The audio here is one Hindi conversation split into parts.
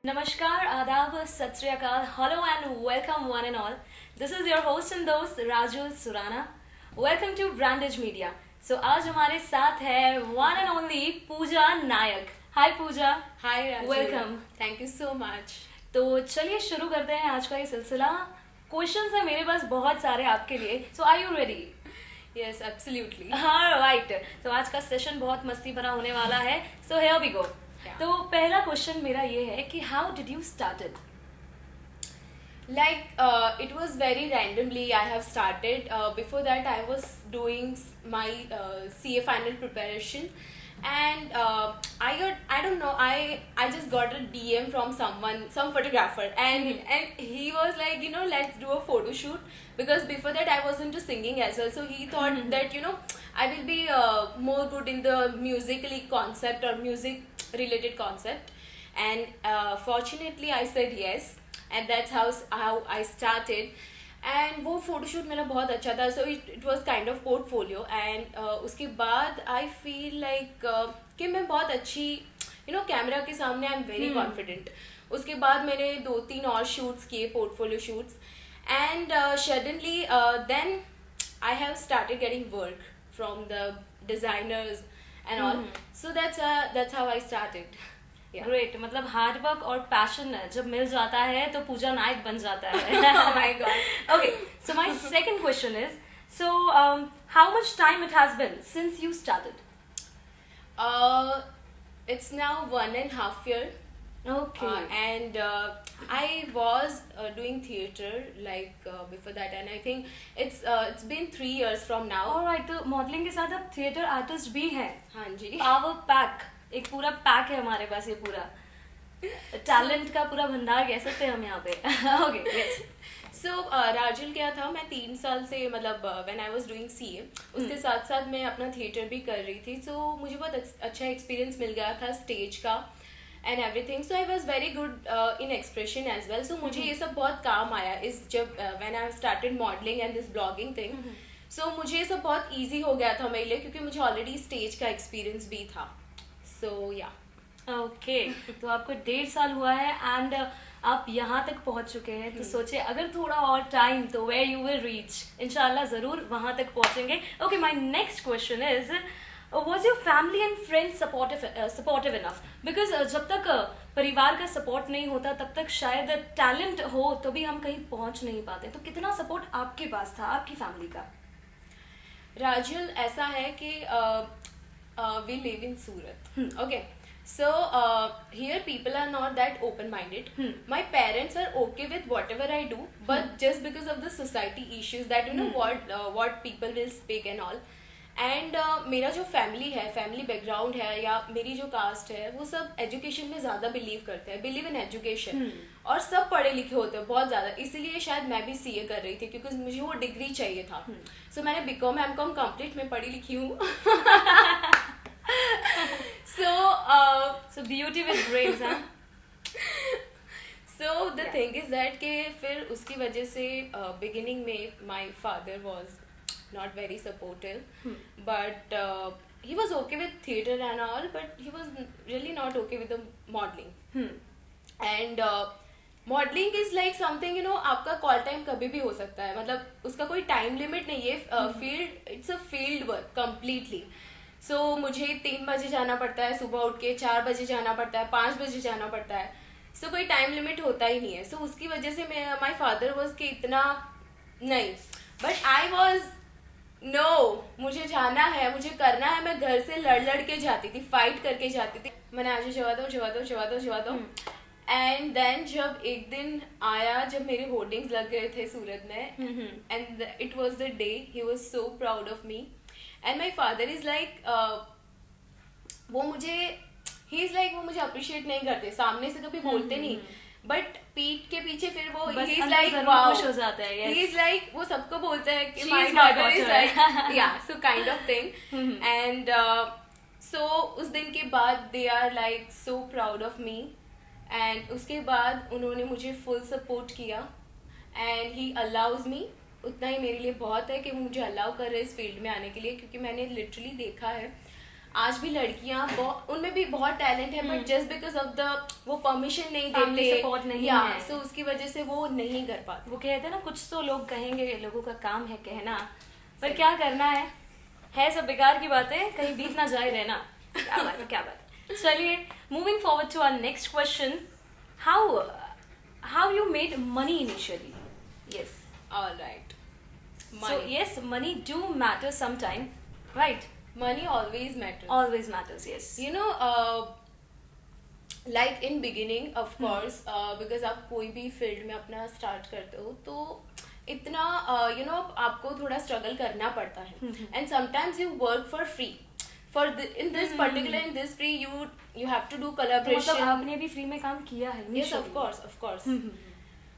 Namaskar, Adab, Sat Sri Akal, hello and welcome one and all. This is your host and dost Rajul Surana. Welcome to Brandage Media. So आज हमारे साथ है one and only Puja Nayak. Hi Puja. Hi Raju. Welcome. Thank you so much. तो चलिए शुरू करते हैं आज का ये सिलसिला. क्वेश्चंस है मेरे पास बहुत सारे आपके लिए. So are you ready? Yes, absolutely. हाँ राइट. तो आज का सेशन बहुत मस्ती भरा होने वाला है. So here we go. तो पहला क्वेश्चन मेरा ये है कि how did you started? It was very randomly I have started. Before that I was doing my CA final preparation, and I don't know, I just got a DM from some photographer, and he was like, let's do a photo shoot, because before that I was into singing as well, so he thought that I will be more good in the musically concept or music related concept, and fortunately I said yes, and that's how I started. And वो फोटोशूट मेरा बहुत अच्छा था, so it was kind of portfolio, and उसके बाद I feel like कि मैं बहुत अच्छी कैमरा के सामने आई एम वेरी कॉन्फिडेंट. उसके बाद मैंने 2-3 और शूट्स किए, portfolio shoots, and suddenly then I have started getting work from the designers and all. So that's how I started. Yeah. Great. मतलब हार्ड वर्क और पैशन जब मिल जाता है तो पूजा नायक बन जाता है. Oh my God. Okay, so my second question is, so how much time it has been since you started? It's now 1.5 year. Okay. And I was doing theater before that, and I think it's been 3 years from now. Alright, तो मॉडलिंग के साथ अब थिएटर आर्टिस्ट भी हैं. हाँ जी. पावर पैक, एक पूरा पैक है हमारे पास, ये पूरा टैलेंट का पूरा भंडार कह सकते हैं हम यहाँ पे. Okay yes. सो राजुल क्या था, मैं 3 साल से मतलब when I was doing CA, उसके साथ साथ मैं अपना थिएटर भी कर रही थी, सो मुझे बहुत अच्छा एक्सपीरियंस मिल गया था स्टेज का and everything. So I was very good in expression as well. So मुझे ये सब बहुत काम आया इस जब when I started modelling and this blogging thing. So मुझे ये सब बहुत ईजी हो गया था मेरे लिए, क्योंकि मुझे ऑलरेडी स्टेज का एक्सपीरियंस भी था. सो या ओके. तो आपको 1.5 साल हुआ है एंड आप यहाँ तक पहुँच चुके हैं. तो सोचे अगर थोड़ा और टाइम तो वेयर यू विल रीच. इंशाल्लाह जरूर वहाँ तक पहुँचेंगे. Okay, my next question is, was your family and friends supportive enough? Because जब तक परिवार का सपोर्ट नहीं होता तब तक शायद टैलेंट हो तो भी हम कहीं पहुंच नहीं पाते. तो कितना सपोर्ट आपके पास था, आपकी फैमिली का? राजुल, ऐसा है कि we live in Surat. Okay. So here people are not that open-minded. My parents are okay with whatever I do, but just because of the society issues that what people will speak and all. And मेरा जो फैमिली है, फैमिली बैकग्राउंड है, या मेरी जो कास्ट है, वो सब एजुकेशन में ज़्यादा बिलीव करते हैं, बिलीव इन एजुकेशन, और सब पढ़े लिखे होते हैं बहुत ज़्यादा. इसीलिए शायद मैं भी सीए कर रही थी, क्योंकि मुझे वो डिग्री चाहिए था. सो मैंने बीकॉम एमकॉम कंप्लीट में पढ़ी लिखी हूँ. So beauty with brains, huh? So the thing is that कि फिर उसकी वजह से beginning में my father was not very supportive, but he was okay with theater and all, but he was really not okay with the modeling. And modeling is like something, आपका कॉल टाइम कभी भी हो सकता है, मतलब उसका कोई टाइम लिमिट नहीं है. Field, it's a field work completely. So मुझे 3 बजे जाना पड़ता है, सुबह उठ के 4 बजे जाना पड़ता है, 5 बजे जाना पड़ता है. सो कोई टाइम लिमिट होता ही नहीं है. सो उसकी वजह से माई फादर वॉज कि इतना नहीं, बट आई वॉज नो, मुझे जाना है, मुझे करना है. मैं घर से लड़ के जाती थी, फाइट करके जाती थी. मैंने आज जवा दो. एंड देन जब एक दिन आया जब मेरे होर्डिंग्स लग गए थे सूरत में, and it was the day he was so proud of me. And my father is like, वो मुझे अप्रिशिएट नहीं करते, सामने से कभी बोलते नहीं, बट पीठ के पीछे फिर वो ही इज लाइक खुश हो जाता है. ही इज लाइक, वो सबको बोलते हैं कि She my is my father is daughter. Like, या so kind of thing. And so उस दिन के बाद they are like so proud of me, and उसके बाद उन्होंने मुझे फुल सपोर्ट किया, एंड ही अलाउज मी. उतना ही मेरे लिए बहुत है कि मुझे अलाउ कर रहे इस फील्ड में आने के लिए, क्योंकि मैंने लिटरली देखा है आज भी लड़कियां उनमें भी बहुत टैलेंट है, but just because of the वो परमिशन नहीं देते, सपोर्ट नहीं है, सो उसकी वजह से वो नहीं कर पाते। वो कहते हैं ना, कुछ तो लोग कहेंगे, लोगों का काम है कहना, पर क्या करना है सब बेकार की बातें, कहीं बीत ना जाए रहना। क्या बात है, क्या बात है। चलिए, moving forward to our next question, how you made money initially? Yes, alright, so yes, money do matter sometime, right? Money always matters. Always matters, yes. You know, like in beginning, of course, because आप कोई भी फील्ड में अपना स्टार्ट करते हो तो इतना you know आपको थोड़ा स्ट्रगल करना पड़ता है, and sometimes you work for free. For in this particular, in this free, you have to do collaboration. तो मतलब आपने भी फ्री में काम किया है? Yes, of course.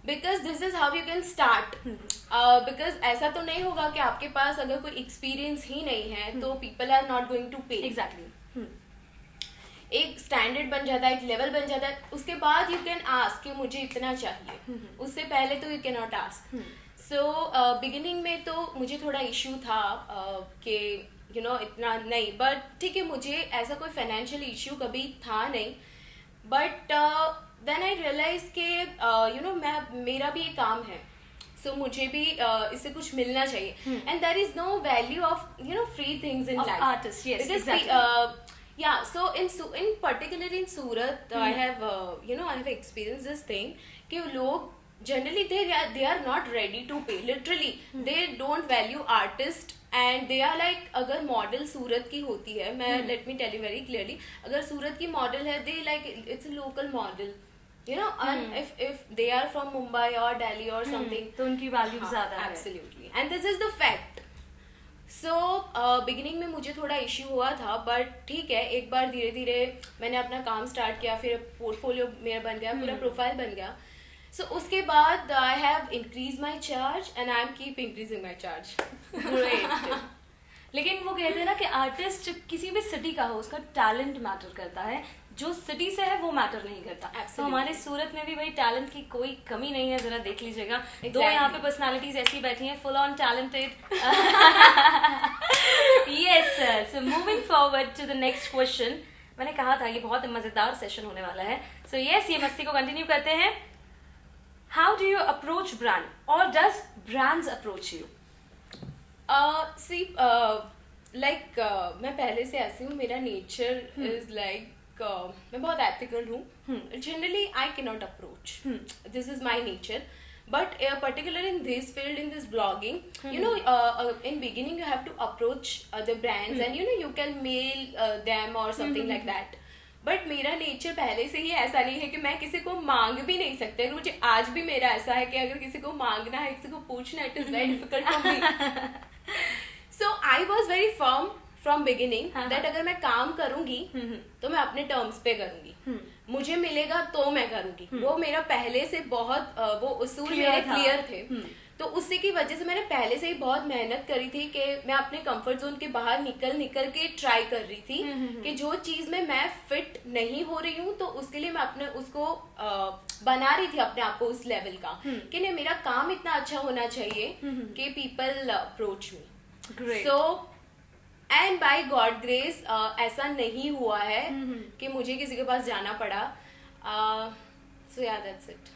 Because this is how you can start. Because ऐसा तो नहीं होगा कि आपके पास अगर कोई एक्सपीरियंस ही नहीं है तो people are not going to pay. Exactly. एक स्टैंडर्ड बन जाता है, एक लेवल बन जाता है, उसके बाद यू कैन आस्क कि मुझे इतना चाहिए, उससे पहले तो you can not ask. So beginning में तो मुझे थोड़ा इशू था कि यू नो इतना नहीं, बट ठीक है, मुझे ऐसा कोई फाइनेंशियल इशू कभी था नहीं, बट देन आई रियलाइज के यू नो मेरा भी एक काम है, सो मुझे भी इससे कुछ मिलना चाहिए, and there is no value of you know free things in life. Artist, yes, exactly. Yeah, so in particular in Surat, I have I have experienced this thing कि लोग generally they are not ready to pay, literally they don't value artist, and they are like, अगर मॉडल सूरत की होती है, मैं let me tell you very clearly, अगर सूरत की मॉडल है, they like it's a local model, you know, and if they are from Mumbai or Delhi or something, तो उनकी वैल्यू ज्यादा है। Absolutely, and this is the fact. So beginning में मुझे थोड़ा इश्यू हुआ था, बट ठीक है, एक बार धीरे धीरे मैंने अपना काम स्टार्ट किया, फिर पोर्टफोलियो मेरा बन गया, पूरा प्रोफाइल बन गया। सो उसके बाद I have increase my charge and I am keep increasing my charge. लेकिन वो कहते हैं ना कि आर्टिस्ट किसी भी सिटी का हो, उसका टैलेंट मैटर करता है, जो सिटी से है वो मैटर नहीं करता। तो हमारे सूरत में भी भाई टैलेंट की कोई कमी नहीं है, जरा देख लीजिएगा। दो यहाँ पे पर्सनालिटीज ऐसी बैठी हैं, full on talented. Yes sir, so moving forward to the next question. मैंने कहा था ये बहुत मजेदार सेशन होने वाला है, सो यस, ये मस्ती को कंटिन्यू करते हैं। How do you approach brand, और does brands approach you? See like मैं पहले से ऐसी हूँ, मेरा नेचर इज लाइक मैं बहुत एथिकल हूँ, generally I can not approach, this is my nature, but particularly in this field, in this blogging, you know, in beginning you have to approach the brands, and you know you can mail them or something like that, but मेरा नेचर पहले से ही ऐसा नहीं है कि मैं किसी को मांग भी नहीं सकते। मुझे आज भी मेरा ऐसा है कि अगर किसी को मांगना है, किसी को पूछना, it is very difficult for me. So I was very firm from beginning that अगर मैं काम करूंगी तो मैं अपने टर्म्स पे करूंगी, मुझे मिलेगा तो मैं करूंगी। वो मेरा पहले से बहुत वो उसूल मेरे क्लियर थे, तो उसी की वजह से मैंने पहले से ही बहुत मेहनत करी थी कि मैं अपने कंफर्ट जोन के बाहर निकल के ट्राई कर रही थी कि जो चीज में मैं फिट नहीं हो रही हूँ तो उसके लिए मैं अपने उसको बना रही थी अपने आप को उस लेवल का कि नहीं, मेरा काम इतना अच्छा होना चाहिए कि people approach me. So and by God grace ऐसा नहीं हुआ है कि मुझे किसी के पास जाना पड़ा। सो या दैट्स इट।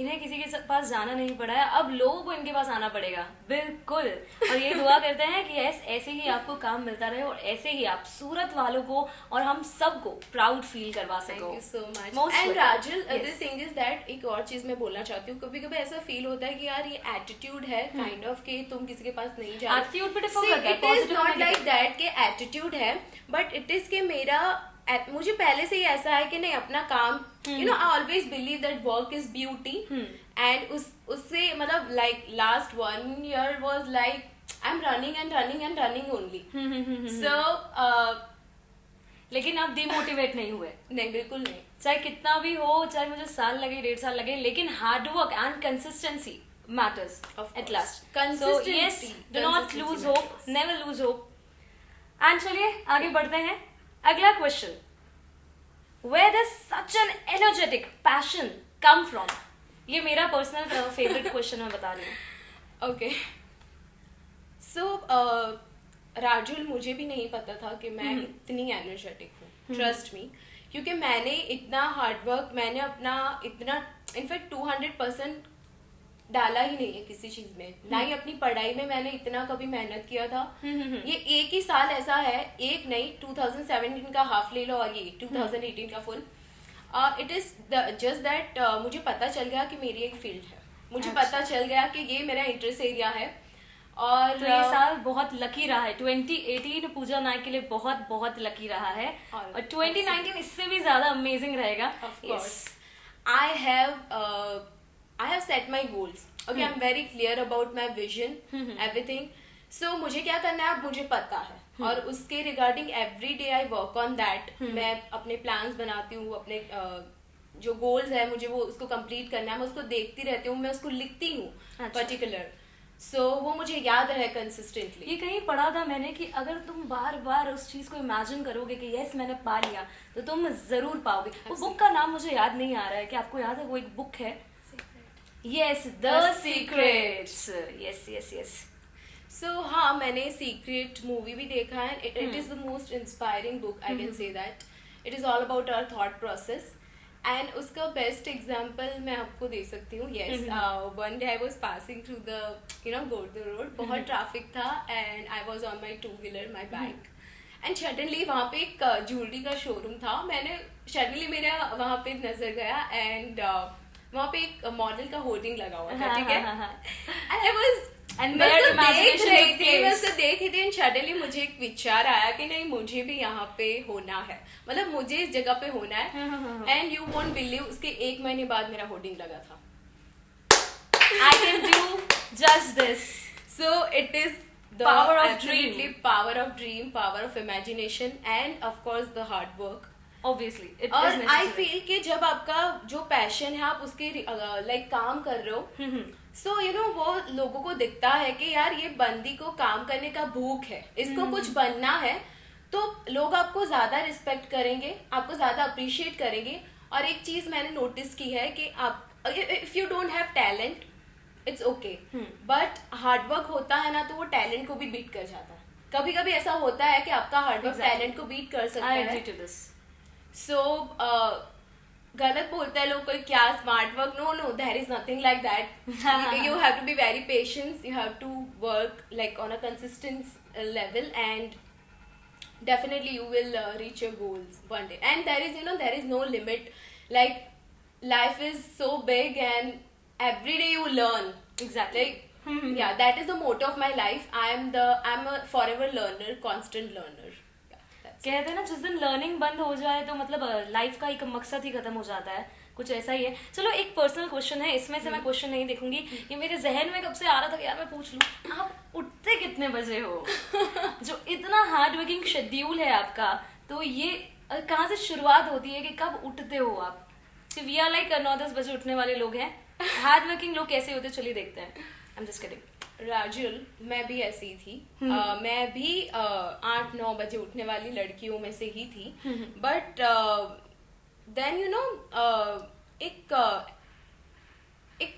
इन्हें किसी के पास जाना नहीं पड़ा है, अब लोगों को इनके पास आना पड़ेगा, बिल्कुल। और ये दुआ करते हैं कि ऐसे ही आपको काम मिलता रहे और ऐसे ही आप सूरत वालों को और हम सबको प्राउड फील करवा सको। Thank you so much. And Rajul, the thing is that एक और चीज मैं बोलना चाहती हूँ, कभी कभी ऐसा फील होता है कि यार ये एटीट्यूड है काइंड ऑफ कि तुम किसी के पास नहीं जा रहे। एटीट्यूड पे डिफर करता है, it is not like that कि एटीट्यूड है, बट इट इज के मेरा मुझे पहले से ही ऐसा है कि नहीं, अपना काम, you know, I always believe that work is beauty, and उससे मतलब like last 1 year was like I'm running and running and running only. So लेकिन आप डिमोटिवेट नहीं हुए? नहीं, बिल्कुल नहीं। चाहे कितना भी हो, चाहे मुझे साल लगे, 1.5 साल लगे, लेकिन hard work and consistency matters at last. Consistency. So yes, do not lose hope, never lose hope. And चलिए आगे बढ़ते हैं। अगला question, where does such an energetic passion come from? ये मेरा पर्सनल फेवरेट क्वेश्चन मैं बता रही हूँ। Okay. So राजुल, मुझे भी नहीं पता था कि मैं इतनी एनर्जेटिक हूँ, ट्रस्ट मी, क्योंकि मैंने इतना हार्डवर्क, मैंने अपना इतना इनफैक्ट 200% डाला ही नहीं है किसी चीज में, ना ही अपनी पढ़ाई में मैंने इतना कभी मेहनत किया था। ये एक ही साल ऐसा है, एक नहीं, 2017 का हाफ ले लो और ये 2018 का full. It is just that मुझे पता चल गया कि मेरी एक फील्ड है, मुझे पता चल गया कि ये मेरा इंटरेस्ट एरिया है। और तो ये साल बहुत लकी रहा है, 2018 पूजा नायक के लिए बहुत बहुत लकी रहा है, और 2019 इससे भी ज्यादा अमेजिंग रहेगा। I have set my goals. Okay, I'm very clear about my vision, everything. So मुझे क्या करना है अब मुझे पता है, और उसके regarding every day I work on that. मैं अपने प्लान्स बनाती हूँ, अपने जो गोल्स है मुझे वो उसको कंप्लीट करना है, मैं उसको देखती रहती हूँ, मैं उसको लिखती हूँ पर्टिकुलर। सो वो मुझे याद रहे कंसिस्टेंटली। ये कहीं पढ़ा था मैंने कि अगर तुम बार बार उस चीज को इमेजिन करोगे कि यस मैंने पा लिया, तो तुम जरूर पाओगे। वो बुक का नाम मुझे याद नहीं आ रहा है, कि आपको याद है? वो एक बुक है, yes, the secrets. Yes yes yes. So हाँ, मैंने सीक्रेट मूवी भी देखा है। It is the most inspiring book, I can say that. It is all about our thought process, and उसका बेस्ट एग्जाम्पल मैं आपको दे सकती हूँ। Yes, one day I was passing through the Gordhan road, बहुत ट्रैफिक था, and I was on my 2-wheeler, my bike, and suddenly वहाँ पे एक ज्वेलरी का शोरूम था। मैंने सडनली मेरा वहाँ पे नजर गया, एंड वहाँ पे एक मॉडल का होर्डिंग लगा हुआ था, ठीक है, एंड आई वाज मैं उसको देख रही थी, एंड सडनली मुझे एक विचार आया कि नहीं, मुझे भी यहाँ पे होना है, मतलब मुझे इस जगह पे होना है। एंड यू वोंट बिलीव, उसके 1 महीने बाद मेरा होर्डिंग लगा था, I can do just this. So it is the Power of absolutely dream. power of dream, power of imagination, and of course the hard work. Obviously, it is और necessary. आई फील कि जब आपका जो पैशन है आप उसके लाइक काम कर रहे हो, सो यू नो वो लोगों को दिखता है कि यार ये बंदी को काम करने का भूख है, इसको कुछ बनना है, तो लोग आपको ज्यादा रिस्पेक्ट करेंगे, आपको ज्यादा अप्रिशिएट करेंगे। और एक चीज मैंने नोटिस की है कि आप if you don't have talent it's okay, but hard work होता है ना, तो वो टैलेंट को भी बीट कर जाता है। कभी कभी ऐसा होता है कि आपका हार्डवर्क टैलेंट को बीट कर सकता है। I agree to this. सो गलत बोलता है लोग कोई क्या smart work, no there is nothing like that. You have to be very patience, you have to work like on a consistent level, and definitely you will reach your goals one day, and there is no limit, like life is so big and every day you learn. Exactly. Like yeah, that is the motto of my life. I'm a forever learner, constant learner. कहते हैं ना, जिस दिन लर्निंग बंद हो जाए तो मतलब लाइफ का एक मकसद ही खत्म हो जाता है, कुछ ऐसा ही है। चलो एक पर्सनल क्वेश्चन है, इसमें से मैं क्वेश्चन नहीं देखूंगी, ये मेरे जहन में कब से आ रहा था कि यार मैं पूछ लूं, आप उठते कितने बजे हो? जो इतना हार्ड वर्किंग शेड्यूल है आपका, तो ये कहाँ से शुरुआत होती है कि कब उठते हो आप? वी आर लाइक 9-10 बजे उठने वाले लोग हैं, हार्ड वर्किंग लोग कैसे होते चलिए देखते हैं। I am just kidding. Rajul, मैं भी ऐसी ही थी, मैं भी 8-9 बजे उठने वाली लड़कियों में से ही थी, बट देन यू नो एक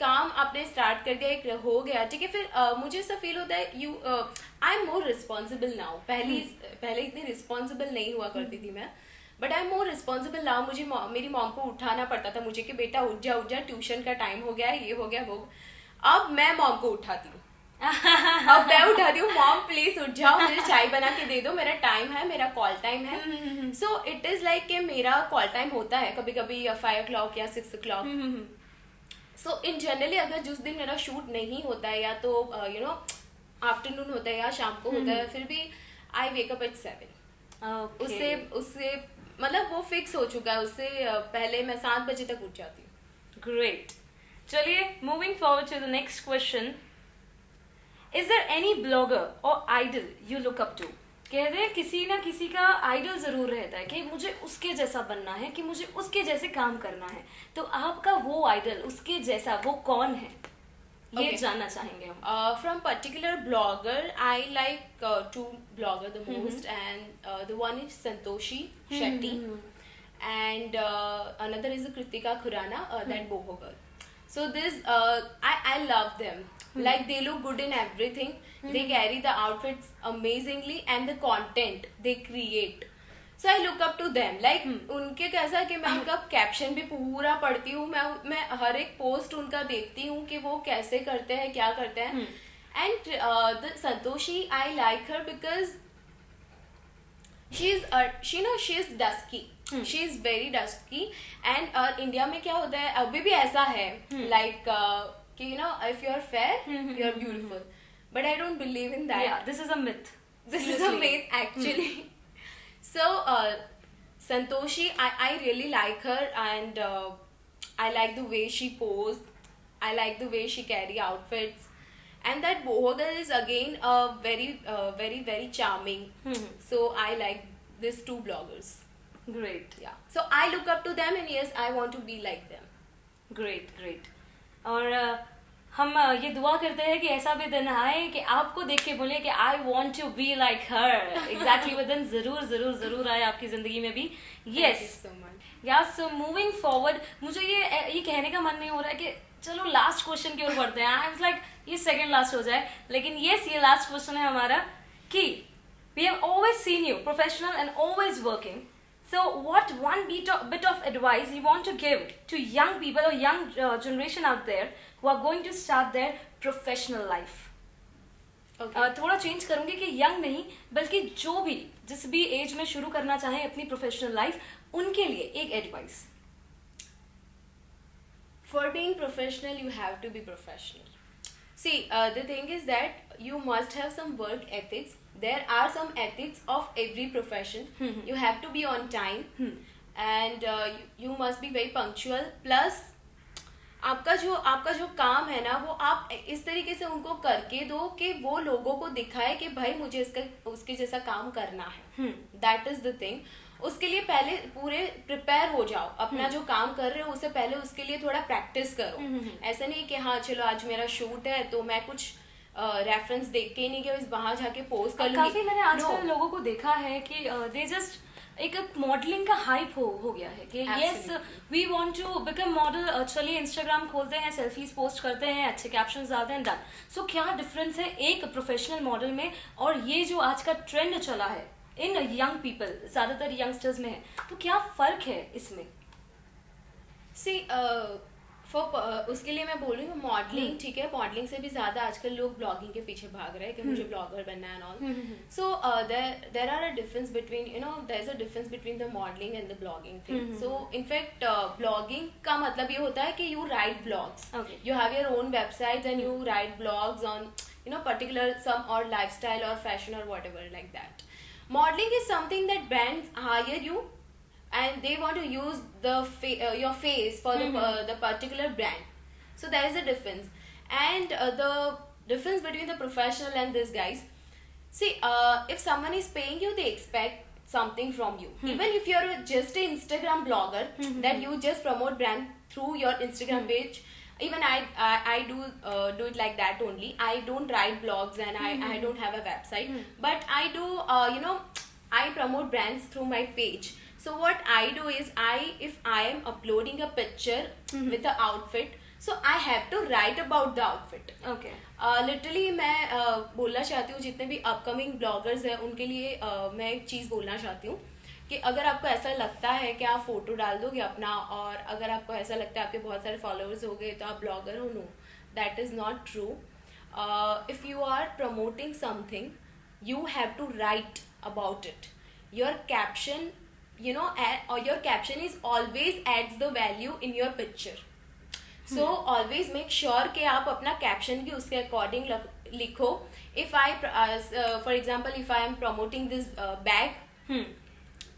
काम आपने स्टार्ट कर दिया, एक हो गया, ठीक है, फिर मुझे ऐसा फील होता है I am more responsible now. पहले इतनी रिस्पॉन्सिबल नहीं हुआ करती थी मैं, but I am more responsible now. मुझे मेरी मॉम को उठाना पड़ता था मुझे कि बेटा उठ जा, ट्यूशन का टाइम हो गया, ये हो गया, वो। अब मैं मॉम को उठाती हूँ, अब मैं उठाती हूँ, मॉम प्लीज उठ जाओ, मुझे चाय बना के दे दो, मेरा टाइम है, मेरा कॉल टाइम है। सो इट इज लाइक कि मेरा कॉल टाइम होता है कभी कभी 5 o'clock या 6 o'clock। सो इन जनरली अगर जिस दिन मेरा शूट नहीं होता है, या तो यू नो आफ्टरनून होता है या शाम को होता है, फिर भी आई वेक अप एट 7। उससे मतलब वो फिक्स हो चुका है, उससे पहले मैं 7 बजे तक उठ जाती हूँ। ग्रेट। चलिए moving forward to the next question, is there any blogger or idol you look up to? कहते हैं किसी ना किसी का आइडल जरूर रहता है कि मुझे उसके जैसा बनना है, कि मुझे उसके जैसे काम करना है, तो आपका वो आइडल, उसके जैसा वो कौन है, ये जानना चाहेंगे हम। From particular blogger, I like 2 blogger the most, and the one is Santoshi Shetty, and another is Kritika Khurana, that boho girl. So this I love them. Like they look good in everything. They carry the outfits amazingly and the content they create. So I look up to them. Like उनके कैसा है कि मैं उनका कैप्शन भी पूरा पढ़ती हूँ, मैं हर एक पोस्ट उनका देखती हूँ कि वो कैसे करते हैं, क्या करते हैं. And the Santoshi, I like her because she is dusky. She is very dusky. And India में क्या होता है, अभी भी ऐसा है, like कि if you are fair, you are beautiful. But I don't believe in that. Yeah, this is a myth. This is a myth actually. So Santoshi, I really like her, and I like the way she pose. I like the way she carry outfits. And that boho girl is again very charming. So I like these two bloggers. Great. Yeah. So I look up to them, and yes, I want to be like them. Great. और हम ये दुआ करते हैं कि ऐसा भी दिन आए कि आपको देख के बोले कि I want to be like her. Exactly वो दिन जरूर आए आपकी जिंदगी में भी. यस. सो मूविंग फॉरवर्ड, मुझे ये कहने का मन नहीं हो रहा है कि चलो लास्ट क्वेश्चन की ओर बढ़ते हैं. आई एम लाइक ये सेकंड लास्ट हो जाए, लेकिन यस ये लास्ट क्वेश्चन है हमारा कि we have always seen you professional and always working. So what one bit of advice you want to give to young people or young generation out there who are going to start their professional life? Okay. थोड़ा चेंज करूंगी कि young नहीं बल्कि जो भी जिस भी एज में शुरू करना चाहे अपनी प्रोफेशनल लाइफ, उनके लिए एक advice. For being professional, you have to be professional. See, the thing is that you must have some work ethics. There are some ethics of every profession. You have to be on time, and you must be very punctual. Plus, आपका जो काम है ना, वो आप इस तरीके से उनको करके दो कि वो लोगों को दिखाए कि भाई मुझे उसके जैसा काम करना है. That is the thing. उसके लिए पहले पूरे प्रिपेयर हो जाओ. अपना जो काम कर रहे हो उससे पहले उसके लिए थोड़ा प्रैक्टिस करो. ऐसा नहीं कि हाँ चलो आज मेरा शूट है तो मैं कुछ रेफरेंस देख के नहीं कि वहां जाके पोस्ट कर लूंगी. काफी मैंने आजकल लोगों को देखा है कि दे जस्ट एक मॉडलिंग का हाइप हो गया है कि yes we want to become model. चलिए इंस्टाग्राम खोलते हैं, सेल्फीज पोस्ट करते हैं, अच्छे कैप्शंस डालते हैं, डन. सो क्या डिफरेंस है एक प्रोफेशनल मॉडल में और ये जो आज का ट्रेंड चला है इन यंग पीपल, ज्यादातर यंगस्टर्स में है, तो क्या फर्क है इसमें? सी उसके लिए मैं बोल रही हूँ मॉडलिंग, ठीक है, मॉडलिंग से भी ज्यादा आजकल लोग ब्लॉगिंग के पीछे भाग रहे हैं कि मुझे ब्लॉगर बनना है and all. So there are a difference between there is a difference between the modelling and the blogging thing. So in fact blogging का मतलब ये होता है कि you write blogs, you have your own websites and you write blogs on particular some or lifestyle or fashion or whatever like that. Modeling is something that brands hire you and they want to use your face for the particular brand. So there is a difference. And the difference between the professional and these guys, see, if someone is paying you, they expect something from you. Even if you're just an Instagram blogger, that you just promote brand through your Instagram page. Even I do it like that only. I don't write blogs and I don't have a website, but I do I promote brands through my page. So what I do is if I am uploading a picture with the outfit, so I have to write about the outfit. Okay. Literally मैं बोलना चाहती हूँ जितने भी upcoming bloggers हैं उनके लिए मैं एक चीज़ बोलना चाहती हूँ कि अगर आपको ऐसा लगता है कि आप फोटो डाल दोगे अपना, और अगर आपको ऐसा लगता है आपके बहुत सारे फॉलोअर्स हो गए तो आप ब्लॉगर हो, no, that is not true. If you are promoting something you have to write about it. Your caption your caption is always adds the value in your picture. So always make sure कि आप अपना कैप्शन भी उसके अकॉर्डिंग लिखो. If I for example if I am promoting this bag,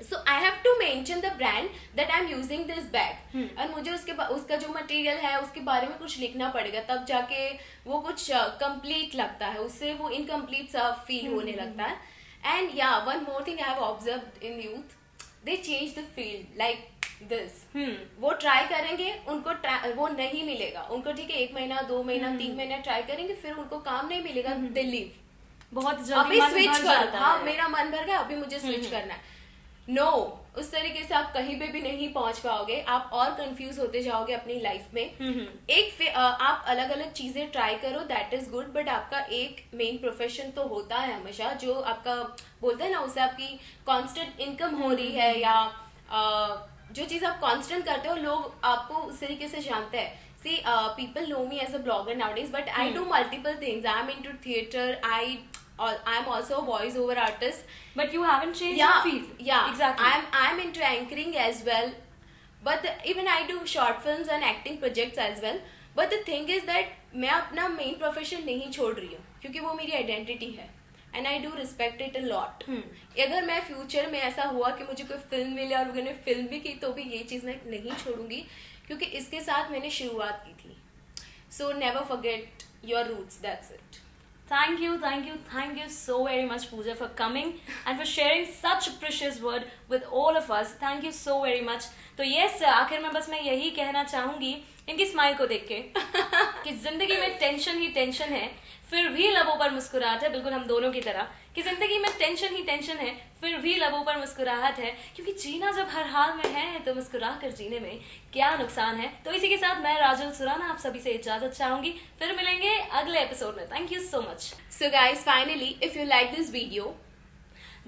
so I have to mention the brand that I am using this bag. और मुझे उसका जो मटेरियल है उसके बारे में कुछ लिखना पड़ेगा, तब जाके वो कुछ कंप्लीट लगता है, उससे वो इनकम्प्लीट सा फील होने लगता है. एंड या one more thing I have observed in youth, they change the field like this. वो ट्राई करेंगे, उनको वो नहीं मिलेगा उनको, ठीक है, 1 महीना 2 महीना 3 महीना ट्राई करेंगे, फिर उनको काम नहीं मिलेगा, दे लीव. बहुत अभी स्विच कर, हाँ मेरा मन भर गया, अभी मुझे स्विच करना है. नो, उस तरीके से आप कहीं पे भी नहीं पहुंच पाओगे, आप और कंफ्यूज होते जाओगे अपनी लाइफ में। आप अलग अलग चीजें ट्राई करो, दैट इज गुड, बट आपका एक मेन प्रोफेशन तो होता है हमेशा, जो आपका बोलते हैं ना, उससे आपकी कांस्टेंट इनकम हो रही है, या जो चीज आप कांस्टेंट करते हो लोग आपको उस तरीके से जानते हैं। See, people know me as a blogger nowadays, but I do multiple things. I'm into theater. I'm also a voice-over artist. But you haven't changed Yeah, your field. yeah. Exactly. I'm into anchoring as well. But even I do short films and acting projects as well. But the thing is that मैं अपना main profession नहीं छोड़ रही हूँ, क्योंकि वो मेरी identity है. And I do respect it a lot. अगर मैं फ्यूचर में ऐसा हुआ कि मुझे कोई फिल्म मिले और मैंने फिल्म भी की, तो भी ये चीज़ मैं नहीं छोड़ूंगी, क्योंकि इसके साथ मैंने शुरुआत की थी. So never forget your roots. That's it. Thank you so very much, Pooja, for coming and for sharing such a precious word with all of us. Thank you so very much. तो yes, आखिर में बस मैं यही कहना चाहूंगी इनकी स्माइल को देख के कि जिंदगी में टेंशन ही टेंशन है, फिर भी लबों पर मुस्कुराहट है, बिल्कुल हम दोनों की तरह, कि जिंदगी में टेंशन ही टेंशन है, फिर भी लबों पर मुस्कुराहट है, क्योंकि जीना जब हर हाल में है तो मुस्कुरा कर जीने में क्या नुकसान है। तो इसी के साथ मैं राजुल सुराना आप सभी से इजाजत चाहूंगी, फिर मिलेंगे अगले एपिसोड में। Thank you so much. So guys, finally, if you like this video,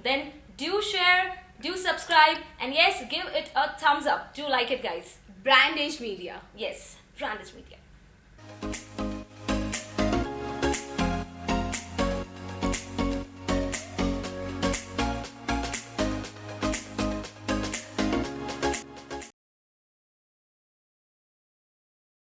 then do share, do subscribe, and yes, give it a thumbs up. Do like it, guys. Brand Age Media. Yes, Brand Age Media.